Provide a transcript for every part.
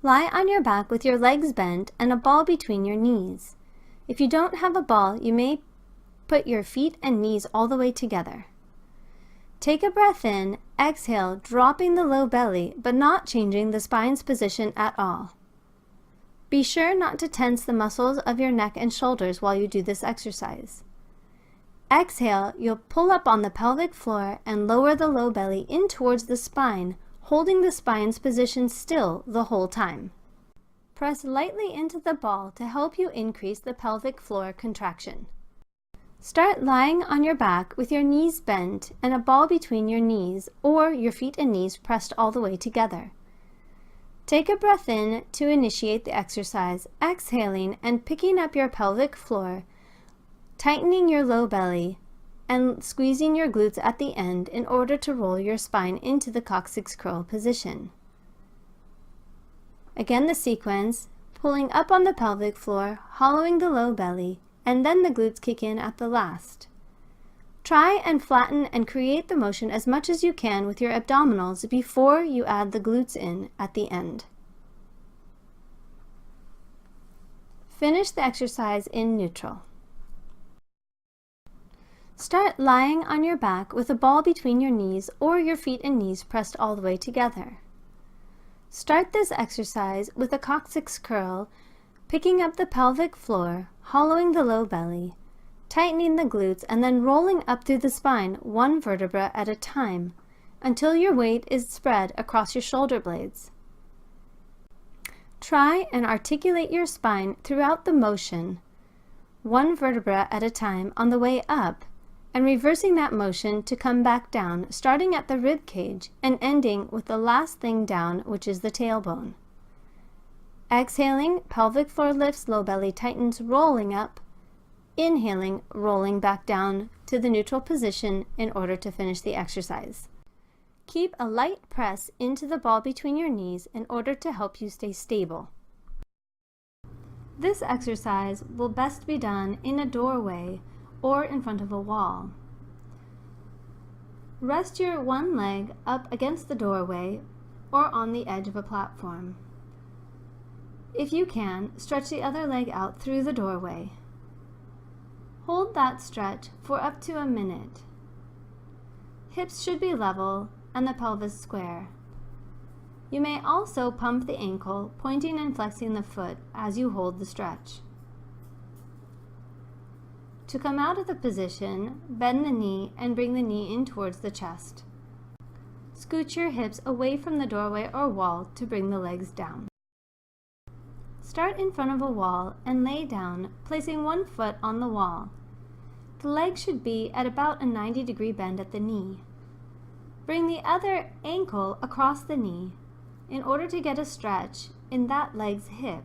Lie on your back with your legs bent and a ball between your knees. If you don't have a ball, you may put your feet and knees all the way together. Take a breath in, exhale, dropping the low belly, but not changing the spine's position at all. Be sure not to tense the muscles of your neck and shoulders while you do this exercise. Exhale, you'll pull up on the pelvic floor and lower the low belly in towards the spine, holding the spine's position still the whole time. Press lightly into the ball to help you increase the pelvic floor contraction. Start lying on your back with your knees bent and a ball between your knees or your feet and knees pressed all the way together. Take a breath in to initiate the exercise, exhaling and picking up your pelvic floor, tightening your low belly and squeezing your glutes at the end in order to roll your spine into the coccyx curl position. Again, the sequence, pulling up on the pelvic floor, hollowing the low belly, and then the glutes kick in at the last. Try and flatten and create the motion as much as you can with your abdominals before you add the glutes in at the end. Finish the exercise in neutral. Start lying on your back with a ball between your knees or your feet and knees pressed all the way together. Start this exercise with a coccyx curl, picking up the pelvic floor, hollowing the low belly, tightening the glutes, and then rolling up through the spine one vertebra at a time until your weight is spread across your shoulder blades. Try and articulate your spine throughout the motion, one vertebra at a time on the way up, and reversing that motion to come back down, starting at the rib cage and ending with the last thing down, which is the tailbone. Exhaling, pelvic floor lifts, low belly tightens, rolling up. Inhaling, rolling back down to the neutral position in order to finish the exercise. Keep a light press into the ball between your knees in order to help you stay stable. This exercise will best be done in a doorway or in front of a wall. Rest your one leg up against the doorway or on the edge of a platform. If you can, stretch the other leg out through the doorway. Hold that stretch for up to a minute. Hips should be level and the pelvis square. You may also pump the ankle, pointing and flexing the foot as you hold the stretch. To come out of the position, bend the knee and bring the knee in towards the chest. Scoot your hips away from the doorway or wall to bring the legs down. Start in front of a wall and lay down, placing one foot on the wall. The leg should be at about a 90-degree bend at the knee. Bring the other ankle across the knee in order to get a stretch in that leg's hip.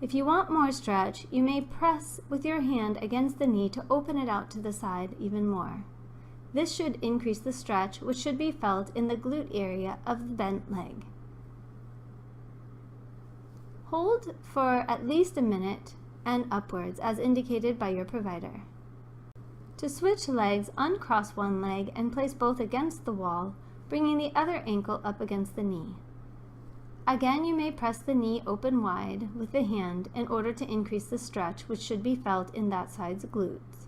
If you want more stretch, you may press with your hand against the knee to open it out to the side even more. This should increase the stretch, which should be felt in the glute area of the bent leg. Hold for at least a minute and upwards as indicated by your provider. To switch legs, uncross one leg and place both against the wall, bringing the other ankle up against the knee. Again, you may press the knee open wide with the hand in order to increase the stretch, which should be felt in that side's glutes.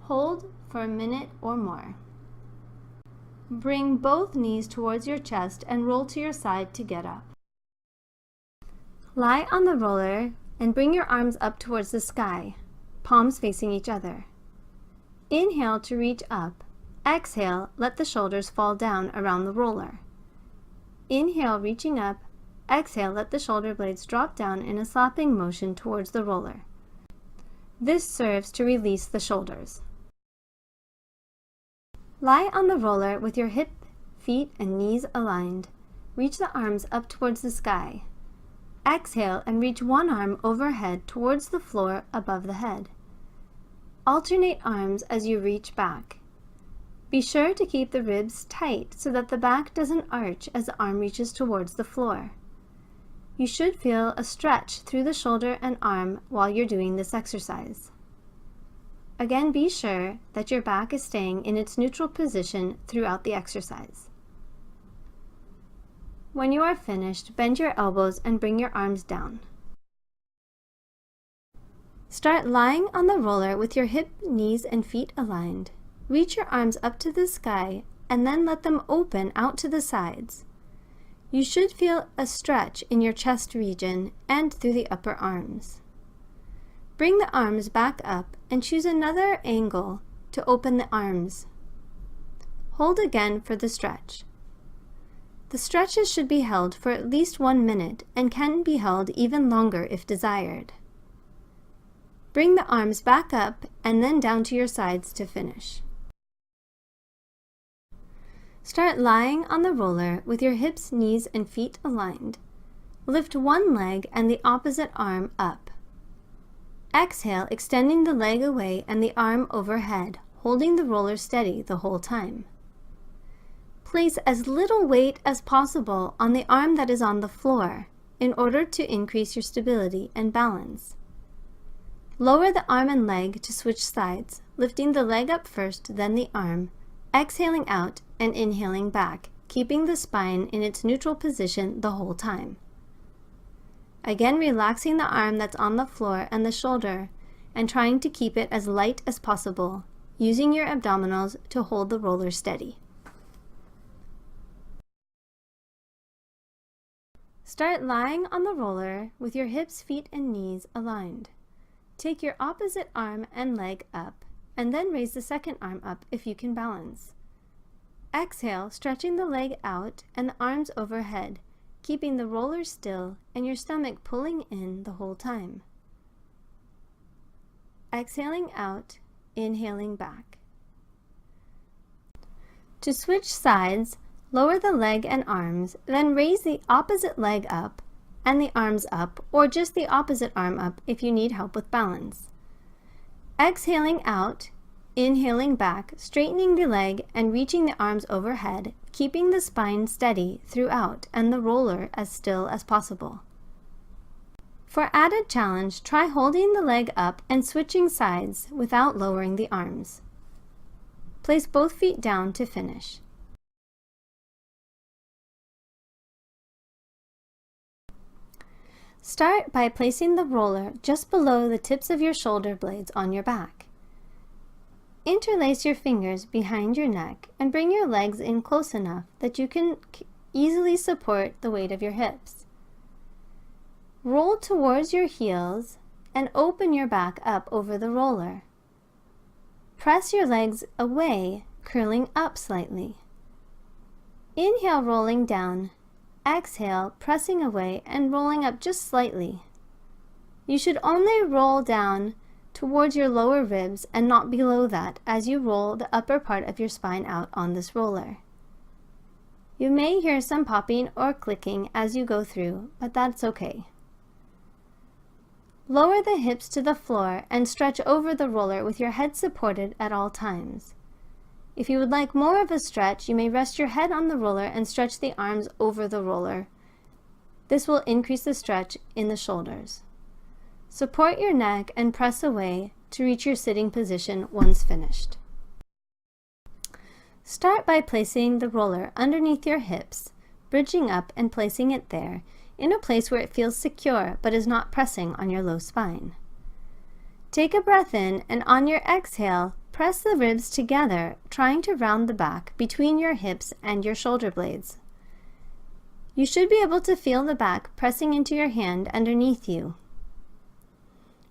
Hold for a minute or more. Bring both knees towards your chest and roll to your side to get up. Lie on the roller and bring your arms up towards the sky, palms facing each other. Inhale to reach up. Exhale, let the shoulders fall down around the roller. Inhale, reaching up. Exhale, let the shoulder blades drop down in a slapping motion towards the roller. This serves to release the shoulders. Lie on the roller with your hip, feet, and knees aligned. Reach the arms up towards the sky. Exhale and reach one arm overhead towards the floor above the head. Alternate arms as you reach back. Be sure to keep the ribs tight so that the back doesn't arch as the arm reaches towards the floor. You should feel a stretch through the shoulder and arm while you're doing this exercise. Again, be sure that your back is staying in its neutral position throughout the exercise. When you are finished, bend your elbows and bring your arms down. Start lying on the roller with your hip, knees, and feet aligned. Reach your arms up to the sky and then let them open out to the sides. You should feel a stretch in your chest region and through the upper arms. Bring the arms back up and choose another angle to open the arms. Hold again for the stretch. The stretches should be held for at least 1 minute and can be held even longer if desired. Bring the arms back up and then down to your sides to finish. Start lying on the roller with your hips, knees, and feet aligned. Lift one leg and the opposite arm up. Exhale, extending the leg away and the arm overhead, holding the roller steady the whole time. Place as little weight as possible on the arm that is on the floor in order to increase your stability and balance. Lower the arm and leg to switch sides, lifting the leg up first, then the arm, exhaling out and inhaling back, keeping the spine in its neutral position the whole time. Again, relaxing the arm that's on the floor and the shoulder, and trying to keep it as light as possible, using your abdominals to hold the roller steady. Start lying on the roller with your hips, feet, and knees aligned. Take your opposite arm and leg up, and then raise the second arm up if you can balance. Exhale, stretching the leg out and the arms overhead, keeping the roller still and your stomach pulling in the whole time. Exhaling out, inhaling back. To switch sides, lower the leg and arms, then raise the opposite leg up and the arms up, or just the opposite arm up if you need help with balance. Exhaling out, inhaling back, straightening the leg and reaching the arms overhead, keeping the spine steady throughout and the roller as still as possible. For added challenge, try holding the leg up and switching sides without lowering the arms. Place both feet down to finish. Start by placing the roller just below the tips of your shoulder blades on your back. Interlace your fingers behind your neck and bring your legs in close enough that you can easily support the weight of your hips. Roll towards your heels and open your back up over the roller. Press your legs away, curling up slightly. Inhale, rolling down. Exhale, pressing away and rolling up just slightly. You should only roll down towards your lower ribs and not below that as you roll the upper part of your spine out on this roller. You may hear some popping or clicking as you go through, but that's okay. Lower the hips to the floor and stretch over the roller with your head supported at all times. If you would like more of a stretch, you may rest your head on the roller and stretch the arms over the roller. This will increase the stretch in the shoulders. Support your neck and press away to reach your sitting position once finished. Start by placing the roller underneath your hips, bridging up and placing it there in a place where it feels secure but is not pressing on your low spine. Take a breath in and on your exhale, press the ribs together, trying to round the back between your hips and your shoulder blades. You should be able to feel the back pressing into your hand underneath you.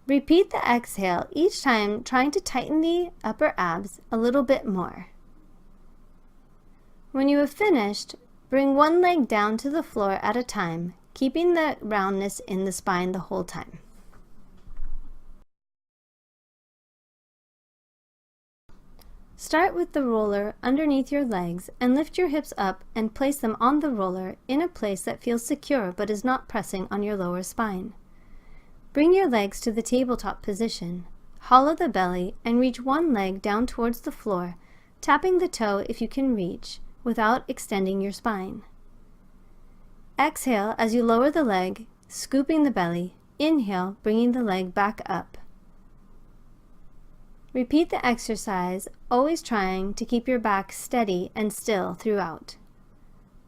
Repeat the exhale each time, trying to tighten the upper abs a little bit more. When you have finished, bring one leg down to the floor at a time, keeping the roundness in the spine the whole time. Start with the roller underneath your legs and lift your hips up and place them on the roller in a place that feels secure but is not pressing on your lower spine. Bring your legs to the tabletop position, hollow the belly, and reach one leg down towards the floor, tapping the toe if you can reach without extending your spine. Exhale as you lower the leg, scooping the belly. Inhale, bringing the leg back up. Repeat the exercise, always trying to keep your back steady and still throughout.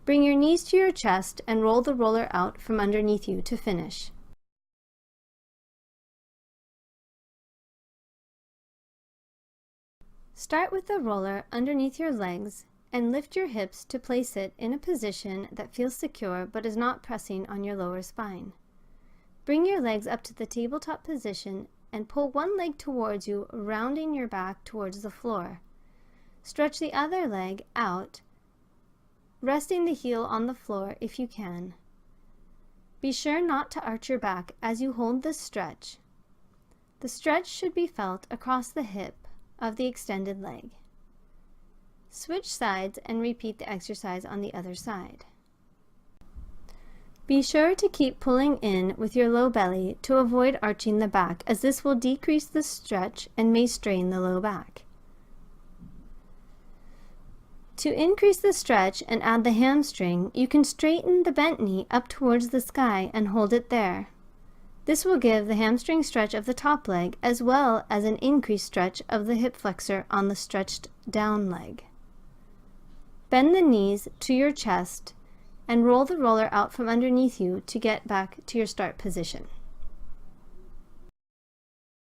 Bring your knees to your chest and roll the roller out from underneath you to finish. Start with the roller underneath your legs and lift your hips to place it in a position that feels secure but is not pressing on your lower spine. Bring your legs up to the tabletop position and pull one leg towards you, rounding your back towards the floor. Stretch the other leg out, resting the heel on the floor if you can. Be sure not to arch your back as you hold this stretch. The stretch should be felt across the hip of the extended leg. Switch sides and repeat the exercise on the other side. Be sure to keep pulling in with your low belly to avoid arching the back, as this will decrease the stretch and may strain the low back. To increase the stretch and add the hamstring, you can straighten the bent knee up towards the sky and hold it there. This will give the hamstring stretch of the top leg as well as an increased stretch of the hip flexor on the stretched down leg. Bend the knees to your chest and roll the roller out from underneath you to get back to your start position.